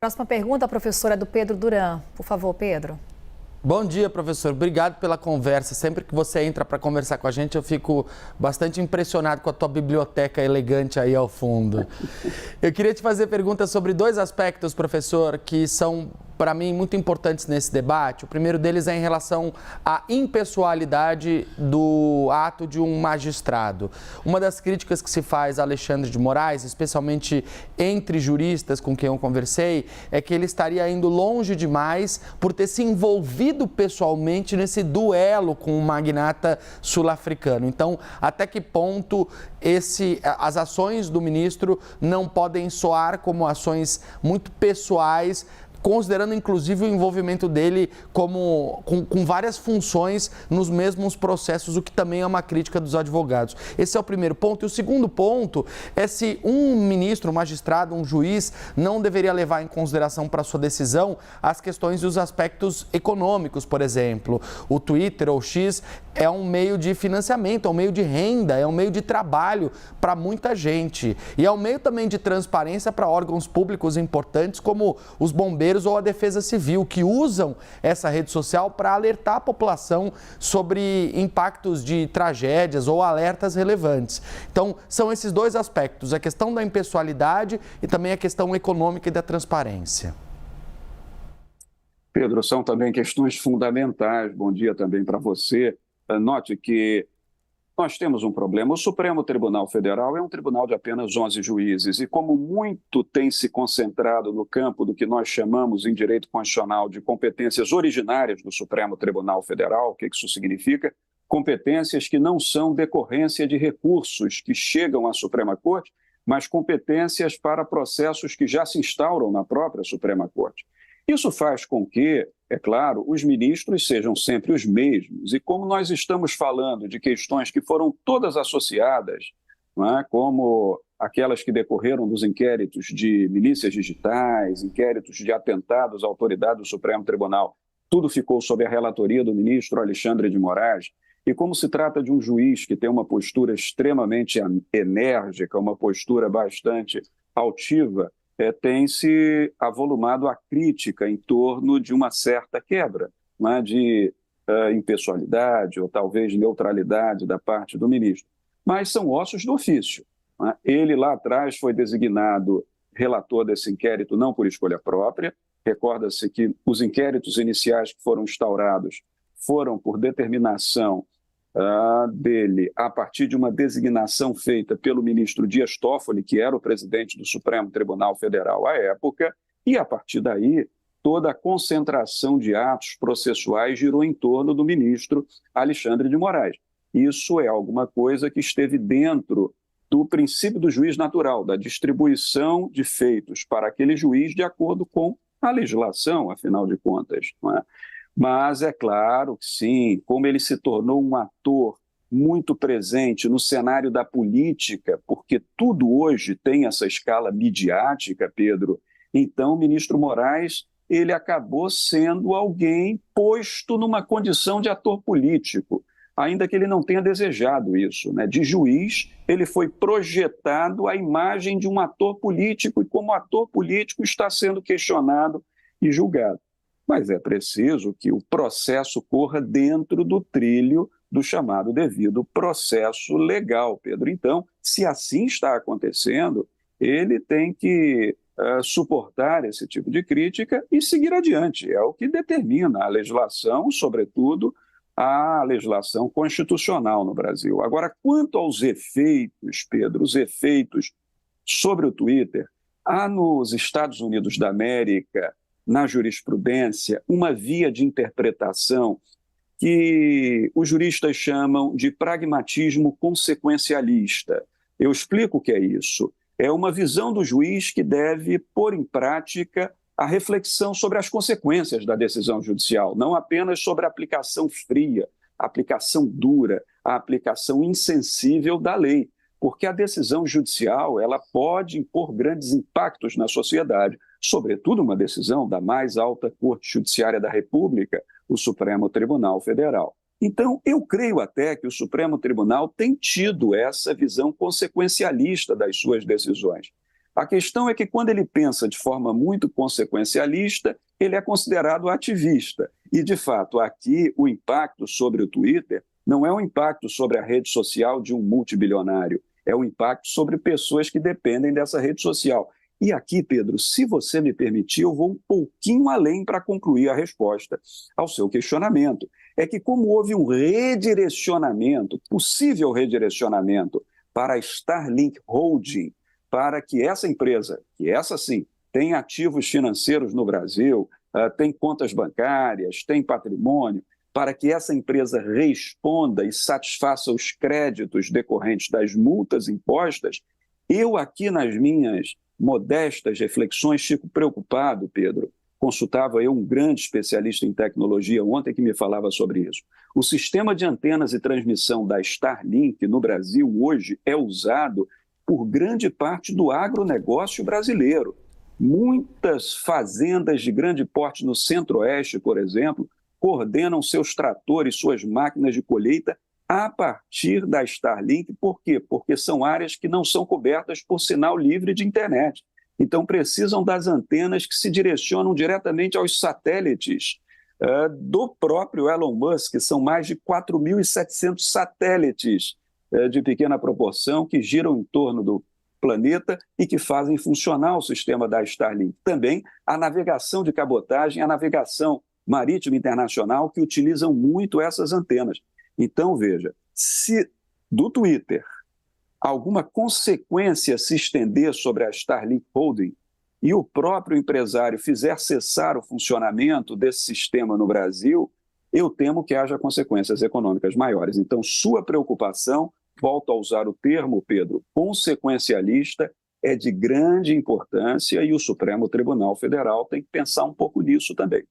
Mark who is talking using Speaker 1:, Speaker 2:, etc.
Speaker 1: Próxima pergunta, professora, é do Pedro Duran. Por favor, Pedro.
Speaker 2: Bom dia, professor. Obrigado pela conversa. Sempre que você entra para conversar com a gente, eu fico bastante impressionado com a tua biblioteca elegante aí ao fundo. Eu queria te fazer perguntas sobre dois aspectos, professor, que são, para mim, muito importantes nesse debate. O primeiro deles é em relação à impessoalidade do ato de um magistrado. Uma das críticas que se faz a Alexandre de Moraes, especialmente entre juristas com quem eu conversei, é que ele estaria indo longe demais por ter se envolvido pessoalmente nesse duelo com o magnata sul-africano. Então, até que ponto as ações do ministro não podem soar como ações muito pessoais, considerando inclusive o envolvimento dele com várias funções nos mesmos processos, o que também é uma crítica dos advogados. Esse é o primeiro ponto. E o segundo ponto é se um ministro, um magistrado, um juiz não deveria levar em consideração para sua decisão as questões e os aspectos econômicos, por exemplo. O Twitter ou X é um meio de financiamento, é um meio de renda, é um meio de trabalho para muita gente. E é um meio também de transparência para órgãos públicos importantes como os bombeiros ou a Defesa Civil, que usam essa rede social para alertar a população sobre impactos de tragédias ou alertas relevantes. Então, são esses dois aspectos, a questão da impessoalidade e também a questão econômica e da transparência.
Speaker 3: Pedro, são também questões fundamentais. Bom dia também para você. Note que nós temos um problema. O Supremo Tribunal Federal é um tribunal de apenas 11 juízes e como muito tem se concentrado no campo do que nós chamamos em direito constitucional de competências originárias do Supremo Tribunal Federal, o que isso significa? Competências que não são decorrência de recursos que chegam à Suprema Corte, mas competências para processos que já se instauram na própria Suprema Corte. Isso faz com que, é claro, os ministros sejam sempre os mesmos. E como nós estamos falando de questões que foram todas associadas, não é? Como aquelas que decorreram dos inquéritos de milícias digitais, inquéritos de atentados à autoridade do Supremo Tribunal, tudo ficou sob a relatoria do ministro Alexandre de Moraes. E como se trata de um juiz que tem uma postura extremamente enérgica, uma postura bastante altiva, tem-se avolumado a crítica em torno de uma certa quebra, né, de impessoalidade ou talvez neutralidade da parte do ministro. Mas são ossos do ofício. Né? Ele lá atrás foi designado relator desse inquérito não por escolha própria. Recorda-se que os inquéritos iniciais que foram instaurados foram por determinação dele a partir de uma designação feita pelo ministro Dias Toffoli, que era o presidente do Supremo Tribunal Federal à época, e a partir daí toda a concentração de atos processuais girou em torno do ministro Alexandre de Moraes. Isso é alguma coisa que esteve dentro do princípio do juiz natural, da distribuição de feitos para aquele juiz de acordo com a legislação, afinal de contas, não é? Mas é claro que sim, como ele se tornou um ator muito presente no cenário da política, porque tudo hoje tem essa escala midiática, Pedro, então o ministro Moraes ele acabou sendo alguém posto numa condição de ator político, ainda que ele não tenha desejado isso, né? De juiz, ele foi projetado a imagem de um ator político e como ator político está sendo questionado e julgado. Mas é preciso que o processo corra dentro do trilho do chamado devido processo legal, Pedro. Então, se assim está acontecendo, ele tem que suportar esse tipo de crítica e seguir adiante. É o que determina a legislação, sobretudo a legislação constitucional no Brasil. Agora, quanto aos efeitos, Pedro, os efeitos sobre o Twitter, há nos Estados Unidos da América, na jurisprudência, uma via de interpretação que os juristas chamam de pragmatismo consequencialista. Eu explico o que é isso. É uma visão do juiz que deve pôr em prática a reflexão sobre as consequências da decisão judicial, não apenas sobre a aplicação fria, a aplicação dura, a aplicação insensível da lei, porque a decisão judicial ela pode impor grandes impactos na sociedade, sobretudo uma decisão da mais alta Corte Judiciária da República, o Supremo Tribunal Federal. Então, eu creio até que o Supremo Tribunal tem tido essa visão consequencialista das suas decisões. A questão é que quando ele pensa de forma muito consequencialista, ele é considerado ativista. E, de fato, aqui o impacto sobre o Twitter não é um impacto sobre a rede social de um multibilionário, é um impacto sobre pessoas que dependem dessa rede social. E aqui, Pedro, se você me permitir, eu vou um pouquinho além para concluir a resposta ao seu questionamento. É que como houve um redirecionamento, possível redirecionamento para a Starlink Holding, para que essa empresa, que essa sim, tem ativos financeiros no Brasil, tem contas bancárias, tem patrimônio, para que essa empresa responda e satisfaça os créditos decorrentes das multas impostas, eu aqui nas minhas modestas reflexões fico preocupado, Pedro. Consultava eu um grande especialista em tecnologia ontem que me falava sobre isso. O sistema de antenas e transmissão da Starlink no Brasil hoje é usado por grande parte do agronegócio brasileiro. Muitas fazendas de grande porte no Centro-Oeste, por exemplo, coordenam seus tratores, suas máquinas de colheita a partir da Starlink. Por quê? Porque são áreas que não são cobertas por sinal livre de internet. Então, precisam das antenas que se direcionam diretamente aos satélites do próprio Elon Musk, que são mais de 4.700 satélites de pequena proporção que giram em torno do planeta e que fazem funcionar o sistema da Starlink. Também a navegação de cabotagem, a navegação marítima internacional, que utilizam muito essas antenas. Então, veja, se do Twitter alguma consequência se estender sobre a Starlink Holding e o próprio empresário fizer cessar o funcionamento desse sistema no Brasil, eu temo que haja consequências econômicas maiores. Então, sua preocupação, volto a usar o termo, Pedro, consequencialista, é de grande importância e o Supremo Tribunal Federal tem que pensar um pouco nisso também.